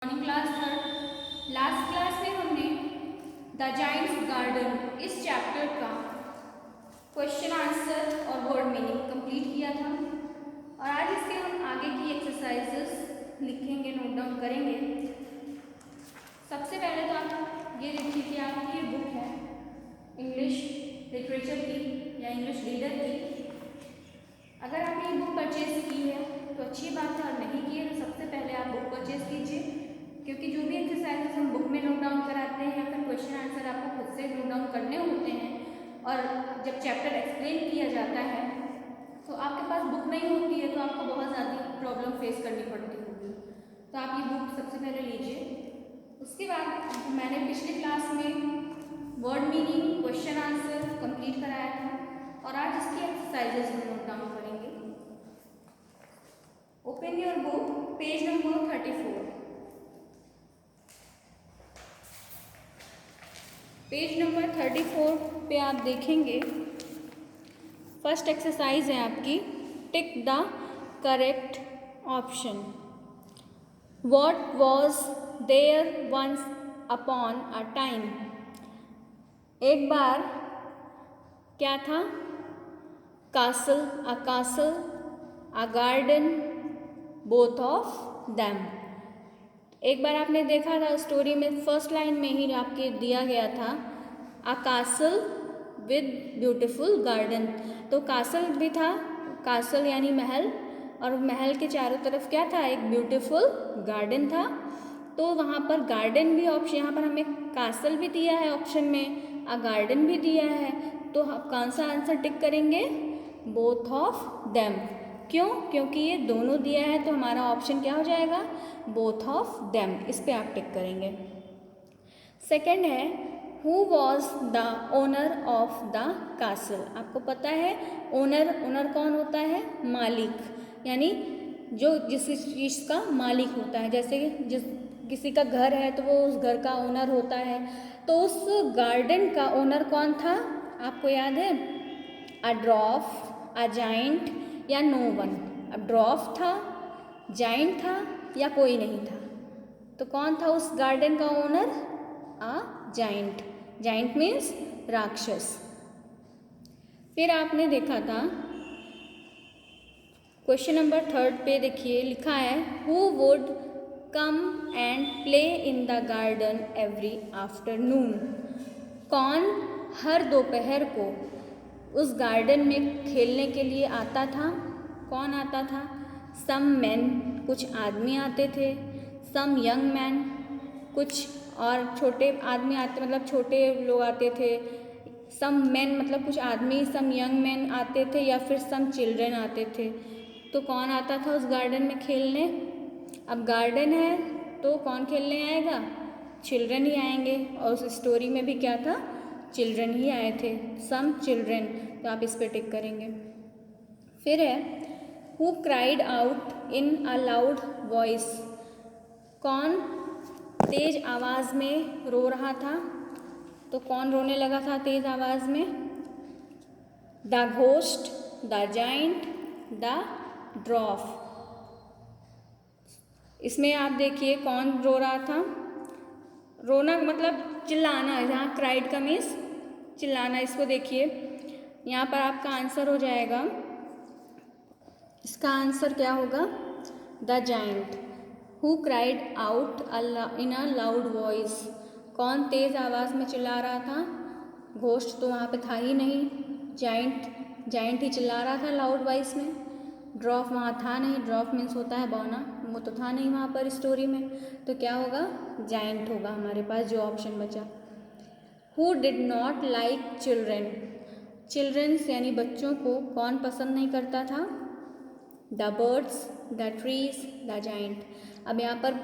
Morning class third. Last class में हमने the giant's garden इस चैप्टर का क्वेश्चन आंसर और वर्ड मीनिंग कंप्लीट किया था और आज इसके हम आगे की एक्सरसाइजेस लिखेंगे, नोट डाउन करेंगे। सबसे पहले तो आप ये देखिए कि आपकी ये बुक है इंग्लिश लिटरेचर की या इंग्लिश रीडर की। अगर आपने ये बुक परचेज की है तो अच्छी बात है, और नहीं की है तो सबसे पहले आप बुक परचेज कीजिए, क्योंकि जो भी एक्सरसाइजेस हम बुक में नोट डाउन कराते हैं या फिर क्वेश्चन आंसर आपको खुद से नोट डाउन करने होते हैं और जब चैप्टर एक्सप्लेन किया जाता है तो आपके पास बुक नहीं होती है तो आपको बहुत ज़्यादा प्रॉब्लम फेस करनी पड़ती होगी। तो आप ये बुक सबसे पहले लीजिए। उसके बाद मैंने पिछली क्लास में word meaning, question answer complete कराया था और आज इसकी एक्सरसाइजेस हम नोट डाउन करेंगे। Open your book, page number 34। Page number 34 पे आप देखेंगे फर्स्ट एक्सरसाइज है आपकी, tick the correct option. What was there once upon a time. एक बार क्या था? Castle, a castle, a garden, both of them. एक बार आपने देखा था स्टोरी में फर्स्ट लाइन में ही आपके दिया गया था अ कासल विद ब्यूटिफुल गार्डन। तो कासल भी था, कासल यानी महल, और महल के चारों तरफ क्या था? एक ब्यूटिफुल गार्डन था। तो वहाँ पर गार्डन भी ऑप्शन, यहाँ पर हमें कासल भी दिया है ऑप्शन में, अ गार्डन भी दिया है, तो हम कौन सा आंसर टिक करेंगे? Both of them. क्यों? क्योंकि ये दोनों दिया है तो हमारा ऑप्शन क्या हो जाएगा? Both of them. इस पे आप टिक करेंगे। सेकंड है who was the owner of the castle. आपको पता है ओनर, ओनर कौन होता है? मालिक, यानी जो जिस चीज़ का मालिक होता है। जैसे जिस किसी का घर है तो वो उस घर का ओनर होता है। तो उस गार्डन का ओनर कौन था? आपको याद है? अ ड्रॉफ, अ जाइंट या नो वन। अब ड्रॉफ था, जाइंट था या कोई नहीं था? तो कौन था उस गार्डन का owner? A giant. Giant means राक्षस। फिर आपने देखा था क्वेश्चन नंबर 3 पे देखिए लिखा है who would come and play in the garden every afternoon. कौन हर दोपहर को उस गार्डन में खेलने के लिए आता था? कौन आता था? सम मैन, कुछ आदमी आते थे। सम यंग मैन, कुछ और छोटे आदमी आते, मतलब छोटे लोग आते थे। सम मैन मतलब कुछ आदमी, सम यंग मैन आते थे, या फिर सम चिल्ड्रन आते थे। तो कौन आता था उस गार्डन में खेलने? अब गार्डन है तो कौन खेलने आएगा? चिल्ड्रन ही आएंगे, और उस स्टोरी में भी क्या था? चिल्ड्रन ही आए थे, सम चिल्ड्रन। तो आप इस पर टिक करेंगे। फिर है who cried out in a loud voice. कौन तेज आवाज़ में रो रहा था? तो कौन रोने लगा था तेज आवाज़ में? The ghost, the giant, the ड्रॉफ। इसमें आप देखिए कौन रो रहा था? रोना मतलब चिल्लाना, जहाँ क्राइड का मीन्स चिल्लाना। इसको देखिए यहाँ पर आपका आंसर हो जाएगा, इसका आंसर क्या होगा? The giant. Who cried out in a loud voice. कौन तेज़ आवाज़ में चिल्ला रहा था? घोस्ट तो वहाँ पे था ही नहीं, जाइंट, जाइंट ही चिल्ला रहा था लाउड वॉइस में। ड्रॉफ वहाँ था नहीं, ड्रॉफ मीन्स होता है बौना, वो तो था नहीं वहाँ पर स्टोरी में। तो क्या होगा? जाइंट होगा हमारे पास जो ऑप्शन बचा। Who did not like children. Childrens यानी बच्चों को कौन पसंद नहीं करता था? The birds, the trees, the giant. अब यहाँ पर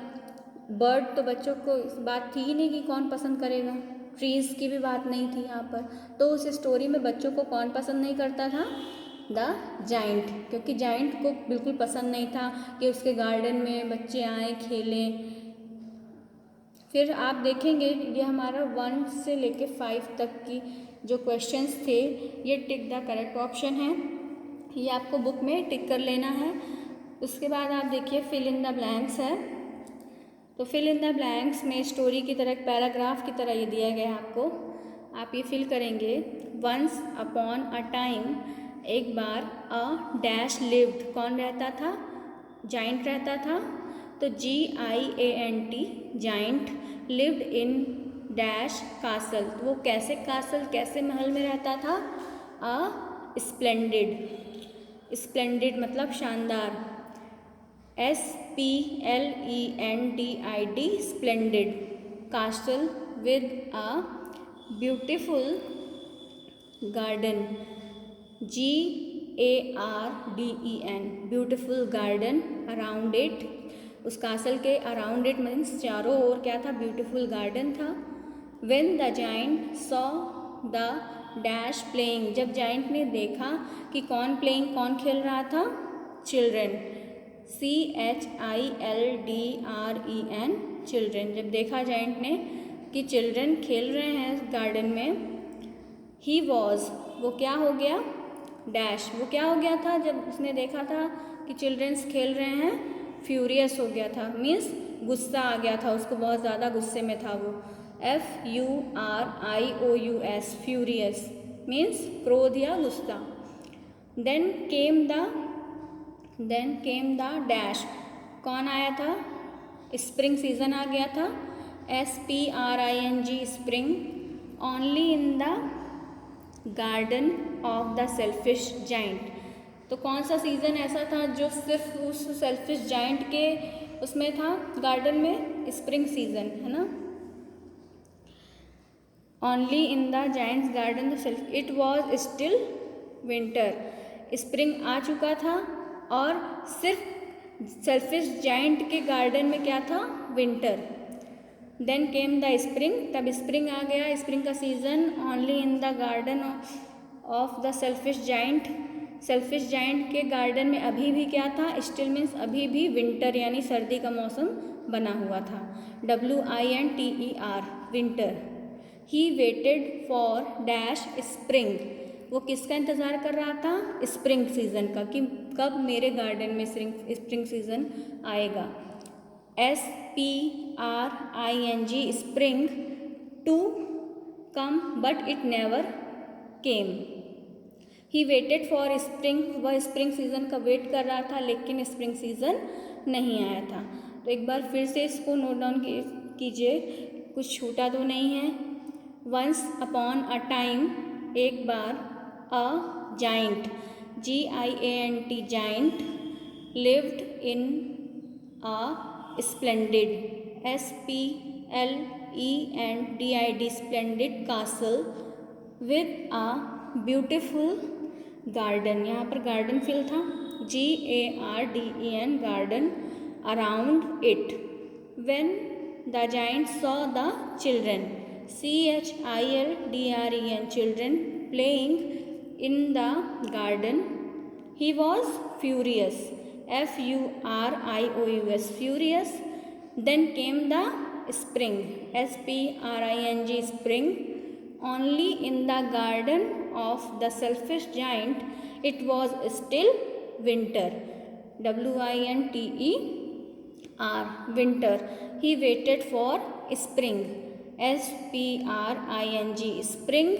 बर्ड तो बच्चों को इस बात थी ही नहीं कि कौन पसंद करेगा, ट्रीज़ की भी बात नहीं थी यहाँ पर। तो उस स्टोरी में बच्चों को कौन पसंद नहीं करता था? द जाइंट, क्योंकि जाइंट को बिल्कुल पसंद नहीं था कि उसके गार्डन में बच्चे आए खेलें। फिर आप देखेंगे ये हमारा 1 से लेके 5 तक की जो क्वेश्चंस थे ये टिक द करेक्ट ऑप्शन है, ये आपको बुक में टिक कर लेना है। उसके बाद आप देखिए फिल इन द ब्लैंक्स है। तो फिल इन द ब्लैंक्स में स्टोरी की तरह, पैराग्राफ की तरह ये दिया गया है आपको, आप ये फिल करेंगे। वंस अपॉन अ टाइम, एक बार, अ डैश लिव्ड, कौन रहता था? जाइंट रहता था। तो GIANT, giant, lived in dash castle, वो कैसे कासल, कैसे महल में रहता था? अ स्प्लेंडिड, स्प्लेंडिड मतलब शानदार, SPLENDID, splendid castle with a beautiful garden, GARDEN, beautiful garden around it, उस कासल के अराउंड इट मीन्स चारों ओर क्या था? ब्यूटिफुल गार्डन था। When the giant saw the dash playing, जब जाइंट ने देखा कि कौन प्लेइंग, कौन खेल रहा था? चिल्ड्रेन, CHILDREN, चिल्ड्रेन, जब देखा जाइंट ने कि चिल्ड्रेन खेल रहे हैं गार्डन में, ही वॉज, वो क्या हो गया? डैश, वो क्या हो गया था जब उसने देखा था कि चिल्ड्रेंस खेल रहे हैं? फ्यूरियस हो गया था, मीन्स गुस्सा आ गया था उसको, बहुत ज़्यादा गुस्से में था वो। FURIOUS, फ्यूरियस मीन्स क्रोध या गुस्सा। देन केम द डैश, कौन आया था? स्प्रिंग सीजन आ गया था, SPRING, spring, only in the garden of the selfish giant, तो कौन सा सीज़न ऐसा था जो सिर्फ उस सेल्फिश जाइंट के उसमें था, गार्डन में? स्प्रिंग सीजन, है ना। Only in the giant's garden the self, it was still winter, spring आ चुका था और सिर्फ सेल्फिश जाइंट के गार्डन में क्या था? Winter. Then came the spring, तब स्प्रिंग आ गया, स्प्रिंग का season, only in the garden of the selfish giant, selfish giant के गार्डन में अभी भी क्या था? स्टिल मीन्स अभी भी विंटर यानी सर्दी का मौसम बना हुआ था, WINTER, winter. He waited for dash spring, वो किसका इंतज़ार कर रहा था? स्प्रिंग सीज़न का, कि कब मेरे गार्डन में स्प्रिंग सीज़न आएगा। SPRING, spring, to come but it never came, he waited for spring, वह स्प्रिंग सीज़न का वेट कर रहा था लेकिन स्प्रिंग सीज़न नहीं आया था। तो एक बार फिर से इसको नोट डाउन कीजिए, कुछ छूटा तो नहीं है। वंस अपॉन अ टाइम, एक बार, a giant, GIANT, giant, lived in a splendid, SPLENDID, splendid castle, with a beautiful garden, यहाँ पर गार्डन फिल था, GARDEN, garden, around it. When the giant saw the children, CHILDREN, children, playing in the garden, he was furious, FURIOUS, furious. Then came the spring, SPRING, spring, only in the garden of the selfish giant, it was still winter, WINTER, winter. He waited for spring, SPRING, spring,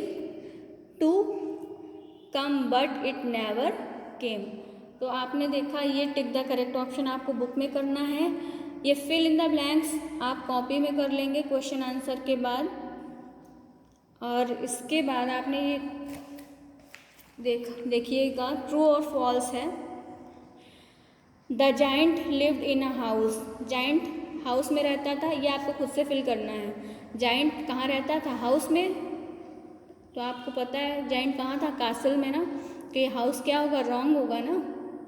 to come but it never came. तो आपने देखा, ये tick the correct option आपको book में करना है। ये fill in the blanks आप कॉपी में कर लेंगे क्वेश्चन आंसर के बाद। और इसके बाद आपने ये देखिएगा, ट्रू और फॉल्स है। The giant lived in a house, giant house में रहता था, ये आपको खुद से फिल करना है। जाइंट कहाँ रहता था? हाउस में। तो आपको पता है जाइंट कहाँ था? कासल में ना। तो ये हाउस क्या होगा? रॉन्ग होगा ना,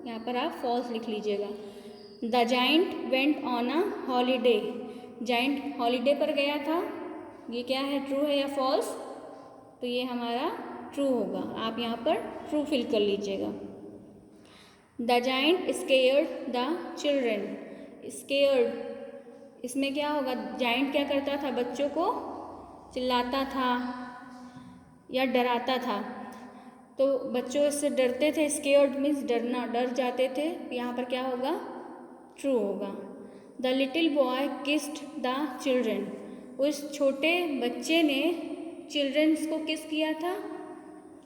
यहाँ पर आप फॉल्स लिख लीजिएगा। The giant went on a holiday, giant holiday पर गया था, ये क्या है? ट्रू है या फॉल्स? तो ये हमारा ट्रू होगा, आप यहाँ पर ट्रू फिल कर लीजिएगा। The giant scared the children, scared, इसमें क्या होगा? जाइंट क्या करता था? बच्चों को चिल्लाता था या डराता था, तो बच्चों इससे डरते थे, स्केयर्ड मीन्स डरना, डर जाते थे, यहाँ पर क्या होगा? ट्रू होगा। The little boy kissed the children. उस छोटे बच्चे ने चिल्ड्रंस को किस किया था।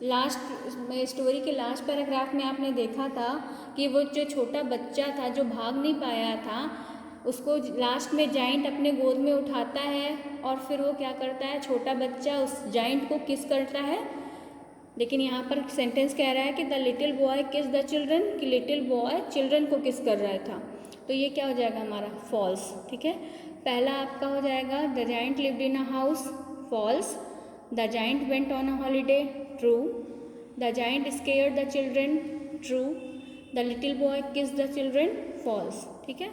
लास्ट स्टोरी के लास्ट पैराग्राफ में आपने देखा था कि वो जो छोटा बच्चा था जो भाग नहीं पाया था, उसको लास्ट में जाइंट अपने गोद में उठाता है और फिर वो क्या करता है, छोटा बच्चा उस जाइंट को किस करता है। लेकिन यहाँ पर सेंटेंस कह रहा है कि the little boy kiss the children, कि लिटिल बॉय चिल्ड्रन को किस कर रहा था। तो ये क्या हो जाएगा हमारा, फॉल्स। ठीक है, पहला आपका हो जाएगा the giant lived in a house, false. The giant went on a holiday, true. The giant scared the children, true. The little boy kiss the children, false. ठीक है,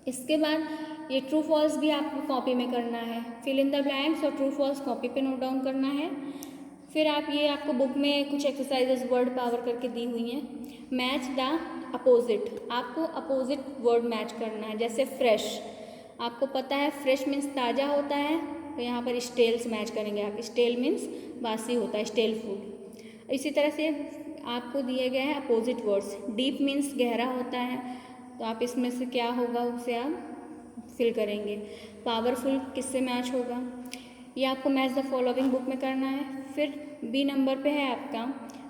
इसके बाद ये ट्रू फॉल्स भी आपको कॉपी में करना है, फिल इन द ब्लैंक्स और ट्रू फॉल्स कॉपी पे नोट डाउन करना है। फिर आप ये आपको बुक में कुछ एक्सरसाइजेस वर्ड पावर करके दी हुई हैं। मैच द अपोजिट, आपको अपोजिट वर्ड मैच करना है। जैसे फ्रेश, आपको पता है फ्रेश मीन्स ताज़ा होता है, तो यहाँ पर स्टेल से मैच करेंगे आप। स्टेल मीन्स बासी होता है, स्टेल फूड। इसी तरह से आपको दिए गए हैं अपोजिट वर्ड्स। डीप मीन्स गहरा होता है, तो आप इसमें से क्या होगा उसे आप फिल करेंगे। पावरफुल किससे मैच होगा, ये आपको मैच द फॉलोइंग बुक में करना है। फिर बी नंबर पे है आपका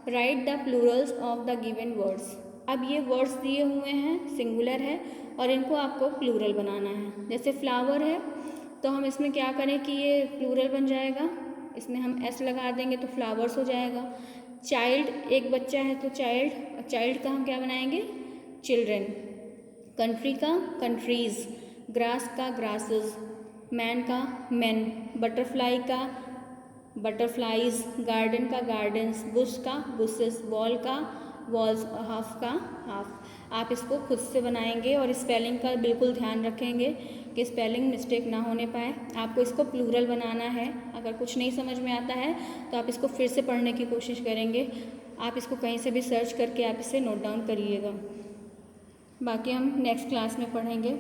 right the Plurals of the given words. अब ये वर्ड्स दिए हुए हैं, सिंगुलर है और इनको आपको प्लूरल बनाना है। जैसे फ्लावर है तो हम इसमें क्या करें कि ये प्लूरल बन जाएगा, इसमें हम एस लगा देंगे तो फ्लावर्स हो जाएगा। चाइल्ड, एक बच्चा है तो चाइल्ड, चाइल्ड का हम क्या बनाएंगे, चिल्ड्रन। कंट्री का कंट्रीज, ग्रास का ग्रासेस, मैन का मैन, बटरफ्लाई का बटरफ्लाइज, गार्डन का गार्डन्स, बुश का बुशेस, वॉल का वॉल्स और हाफ का हाफ। आप इसको खुद से बनाएंगे और स्पेलिंग का बिल्कुल ध्यान रखेंगे कि स्पेलिंग मिस्टेक ना होने पाए। आपको इसको प्लूरल बनाना है। अगर कुछ नहीं समझ में आता है तो आप इसको फिर से पढ़ने की कोशिश करेंगे। आप इसको कहीं से भी सर्च करके आप इसे नोट डाउन करिएगा। बाकी हम नेक्स्ट क्लास में पढ़ेंगे।